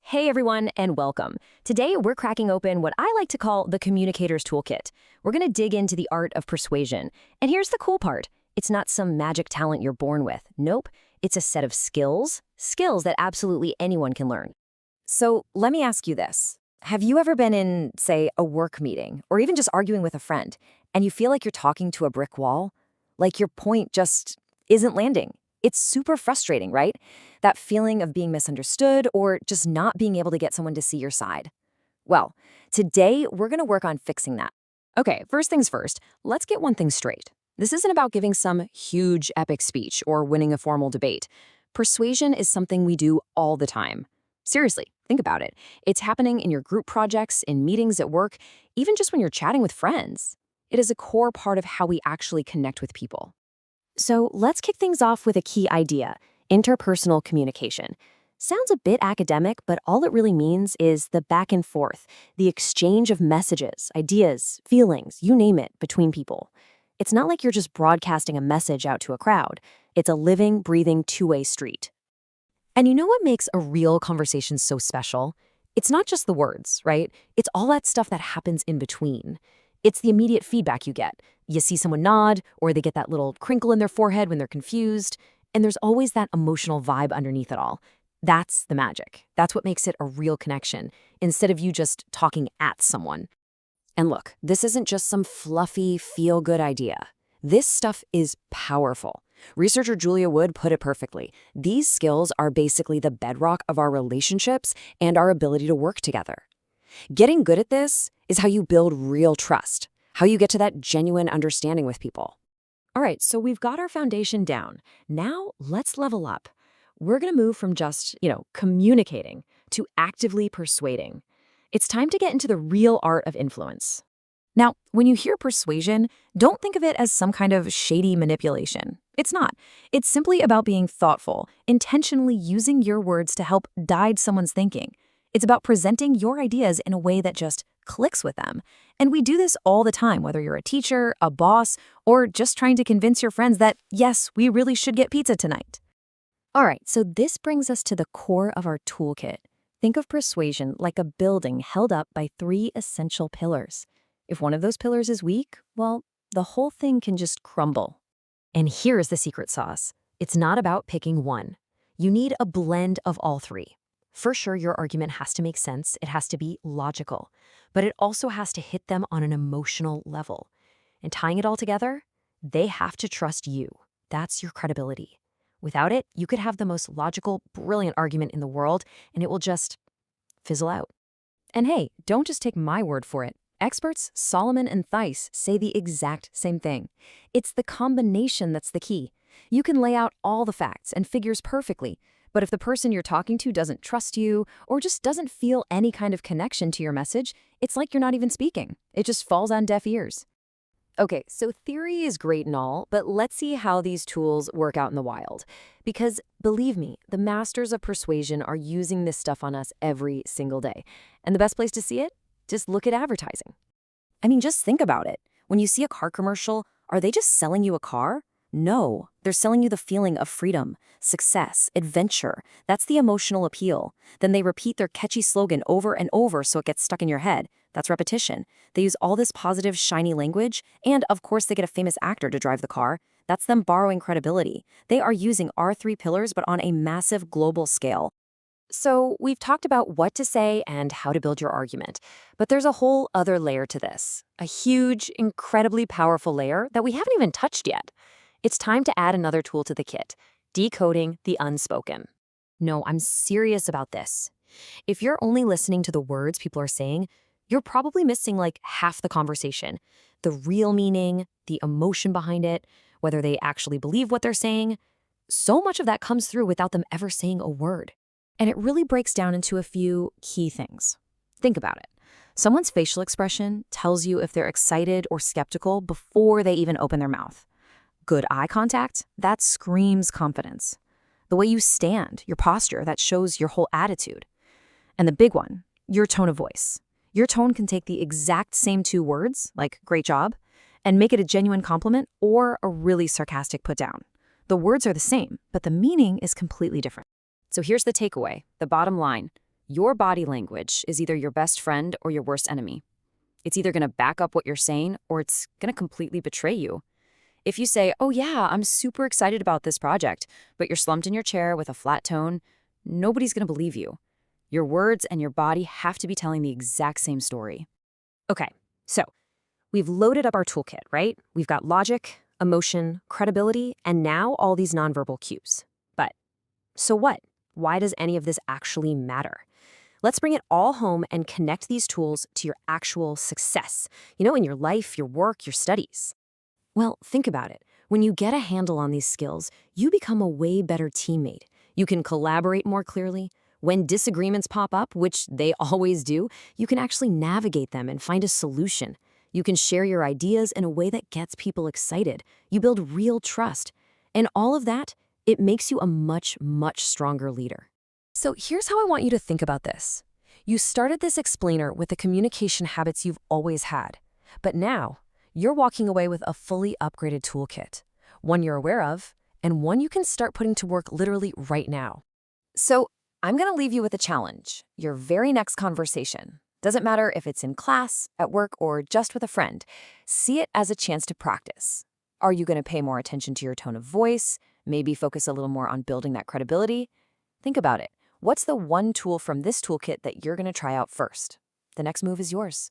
Hey everyone, and welcome. Today we're cracking open what I like to call the Communicator's Toolkit. We're going to dig into the art of persuasion. And here's the cool part. It's not some magic talent you're born with. Nope. It's a set of skills that absolutely anyone can learn. So let me ask you this. Have you ever been in, say, a work meeting, or even just arguing with a friend, and you feel like you're talking to a brick wall? Like your point just isn't landing? It's super frustrating, right? That feeling of being misunderstood or just not being able to get someone to see your side. Well, today we're going to work on fixing that. Okay, first things first, let's get one thing straight. This isn't about giving some huge epic speech or winning a formal debate. Persuasion is something we do all the time. Seriously, think about it. It's happening in your group projects, in meetings at work, even just when you're chatting with friends. It is a core part of how we actually connect with people. So let's kick things off with a key idea, interpersonal communication. Sounds a bit academic, but all it really means is the back and forth, the exchange of messages, ideas, feelings, you name it, between people. It's not like you're just broadcasting a message out to a crowd. It's a living, breathing, two-way street. And you know what makes a real conversation so special? It's not just the words, right? It's all that stuff that happens in between. It's the immediate feedback you get. You see someone nod, or they get that little crinkle in their forehead when they're confused, and there's always that emotional vibe underneath it all. That's the magic. That's what makes it a real connection, instead of you just talking at someone. And look, this isn't just some fluffy, feel-good idea. This stuff is powerful. Researcher Julia Wood put it perfectly. These skills are basically the bedrock of our relationships and our ability to work together. Getting good at this is how you build real trust, how you get to that genuine understanding with people. All right, so we've got our foundation down. Now let's level up. We're going to move from just, communicating to actively persuading. It's time to get into the real art of influence. Now, when you hear persuasion, don't think of it as some kind of shady manipulation. It's not. It's simply about being thoughtful, intentionally using your words to help guide someone's thinking. It's about presenting your ideas in a way that just clicks with them. And we do this all the time, whether you're a teacher, a boss, or just trying to convince your friends that, yes, we really should get pizza tonight. All right, so this brings us to the core of our toolkit. Think of persuasion like a building held up by three essential pillars. If one of those pillars is weak, well, the whole thing can just crumble. And here's the secret sauce. It's not about picking one. You need a blend of all three. For sure, your argument has to make sense. It has to be logical, but it also has to hit them on an emotional level. And tying it all together, they have to trust you. That's your credibility. Without it, you could have the most logical, brilliant argument in the world, and it will just fizzle out. And hey, don't just take my word for it. Experts Solomon and Theis say the exact same thing. It's the combination that's the key. You can lay out all the facts and figures perfectly, but if the person you're talking to doesn't trust you or just doesn't feel any kind of connection to your message, it's like you're not even speaking. It just falls on deaf ears. Okay, so theory is great and all, but let's see how these tools work out in the wild. Because believe me, the masters of persuasion are using this stuff on us every single day. And the best place to see it? Just look at advertising. I mean, just think about it. When you see a car commercial, are they just selling you a car? No, they're selling you the feeling of freedom, success, adventure. That's the emotional appeal. Then they repeat their catchy slogan over and over so it gets stuck in your head. That's repetition. They use all this positive, shiny language, and of course they get a famous actor to drive the car. That's them borrowing credibility. They are using our three pillars, but on a massive global scale. So we've talked about what to say and how to build your argument, but there's a whole other layer to this. A huge, incredibly powerful layer that we haven't even touched yet. It's time to add another tool to the kit, decoding the unspoken. No, I'm serious about this. If you're only listening to the words people are saying, you're probably missing like half the conversation. The real meaning, the emotion behind it, whether they actually believe what they're saying. So much of that comes through without them ever saying a word. And it really breaks down into a few key things. Think about it. Someone's facial expression tells you if they're excited or skeptical before they even open their mouth. Good eye contact, that screams confidence. The way you stand, your posture, that shows your whole attitude. And the big one, your tone of voice. Your tone can take the exact same two words, like great job, and make it a genuine compliment or a really sarcastic put down. The words are the same, but the meaning is completely different. So here's the takeaway, the bottom line. Your body language is either your best friend or your worst enemy. It's either going to back up what you're saying or it's going to completely betray you. If you say, oh yeah, I'm super excited about this project, but you're slumped in your chair with a flat tone, nobody's going to believe you. Your words and your body have to be telling the exact same story. Okay, so we've loaded up our toolkit, right? We've got logic, emotion, credibility, and now all these nonverbal cues. But so what? Why does any of this actually matter? Let's bring it all home and connect these tools to your actual success, in your life, your work, your studies. Well, think about it. When you get a handle on these skills, you become a way better teammate. You can collaborate more clearly. When disagreements pop up, which they always do, you can actually navigate them and find a solution. You can share your ideas in a way that gets people excited. You build real trust. And all of that, it makes you a much, much stronger leader. So here's how I want you to think about this. You started this explainer with the communication habits you've always had. But now, you're walking away with a fully upgraded toolkit, one you're aware of, and one you can start putting to work literally right now. So I'm going to leave you with a challenge, your very next conversation. Doesn't matter if it's in class, at work, or just with a friend. See it as a chance to practice. Are you going to pay more attention to your tone of voice? Maybe focus a little more on building that credibility? Think about it. What's the one tool from this toolkit that you're going to try out first? The next move is yours.